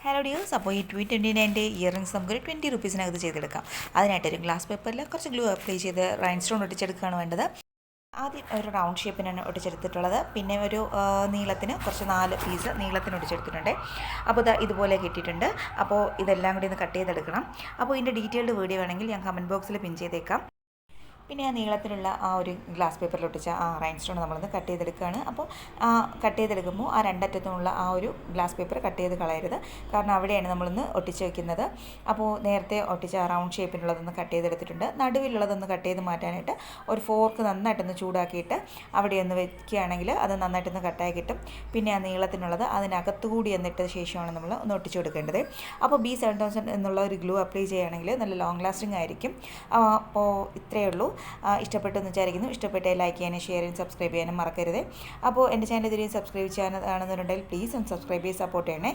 Hello dears, അപ്പോൾ ഈ 229 earrings നമുക്കൊരു 20 റുപ്പീസിനകത്ത് ചെയ്തെടുക്കാം. അതിനായിട്ട് ഒരു ഗ്ലാസ് പേപ്പറിൽ കുറച്ച് ഗ്ലൂ അപ്ലൈ ചെയ്ത് റൈൻസ്റ്റോൺ ഒട്ടിച്ചെടുക്കുകയാണ് വേണ്ടത്. ആദ്യം ഒരു റൗണ്ട് ഷേപ്പിനാണ് ഒട്ടിച്ചെടുത്തിട്ടുള്ളത്. പിന്നെ ഒരു നീളത്തിന് കുറച്ച് 4 പീസ് നീളത്തിന് ഒട്ടിച്ചെടുത്തിട്ടുണ്ട്. അപ്പോൾ ഇതുപോലെ കിട്ടിയിട്ടുണ്ട്. അപ്പോൾ ഇതെല്ലാം കൂടി ഒന്ന് കട്ട് ചെയ്തെടുക്കണം. അപ്പോൾ ഇതിൻ്റെ ഡീറ്റെയിൽഡ് വീഡിയോ വേണമെങ്കിൽ ഞാൻ കമൻറ്റ് ബോക്സിൽ പിൻ ചെയ്തേക്കാം. പിന്നെ ആ നീളത്തിലുള്ള ആ ഒരു ഗ്ലാസ് പേപ്പറിൽ ഒട്ടിച്ച ആ റൈൻസ്റ്റോൺ നമ്മളൊന്ന് കട്ട് ചെയ്തെടുക്കുകയാണ്. അപ്പോൾ കട്ട് ചെയ്തെടുക്കുമ്പോൾ ആ രണ്ടറ്റത്തുമുള്ള ആ ഒരു ഗ്ലാസ് പേപ്പർ കട്ട് ചെയ്ത് കളയരുത്. കാരണം അവിടെയാണ് നമ്മളൊന്ന് ഒട്ടിച്ച് വയ്ക്കുന്നത്. അപ്പോൾ നേരത്തെ ഒട്ടിച്ച റൗണ്ട് ഷേപ്പിനുള്ളതൊന്ന് കട്ട് ചെയ്തെടുത്തിട്ടുണ്ട്. നടുവിലുള്ളതൊന്ന് കട്ട് ചെയ്ത് മാറ്റാനായിട്ട് ഒരു ഫോർക്ക് നന്നായിട്ടൊന്ന് ചൂടാക്കിയിട്ട് അവിടെ ഒന്ന് വെക്കുകയാണെങ്കിൽ അത് നന്നായിട്ടൊന്ന് കട്ടായി കിട്ടും. പിന്നെ ആ നീളത്തിനുള്ളത് അതിനകത്തുകൂടി എന്നിട്ട ശേഷമാണ് നമ്മൾ ഒന്ന് ഒട്ടിച്ചു കൊടുക്കേണ്ടത്. അപ്പോൾ B7000 എന്നുള്ള ഒരു ഗ്ലൂ അപ്ലൈ ചെയ്യുകയാണെങ്കിൽ നല്ല ലോങ് ലാസ്റ്റിംഗ് ആയിരിക്കും. അപ്പോൾ ഇത്രയേ ഉള്ളൂ. ഇഷ്ടപ്പെട്ടെന്ന് വിചാരിക്കുന്നു. ഇഷ്ടപ്പെട്ടേ ലൈക്ക് ചെയ്യാനും ഷെയർ ചെയ്യാനും സബ്സ്ക്രൈബ് ചെയ്യാനും മറക്കരുത്. അപ്പോൾ എൻ്റെ ചാനൽ ഇതുവരെയും സബ്സ്ക്രൈബ് ചെയ്യാനാണെന്നുണ്ടെങ്കിൽ പ്ലീസ് ഒന്ന് സബ്സ്ക്രൈബ് ചെയ്ത് സപ്പോർട്ട് ചെയ്യണേ.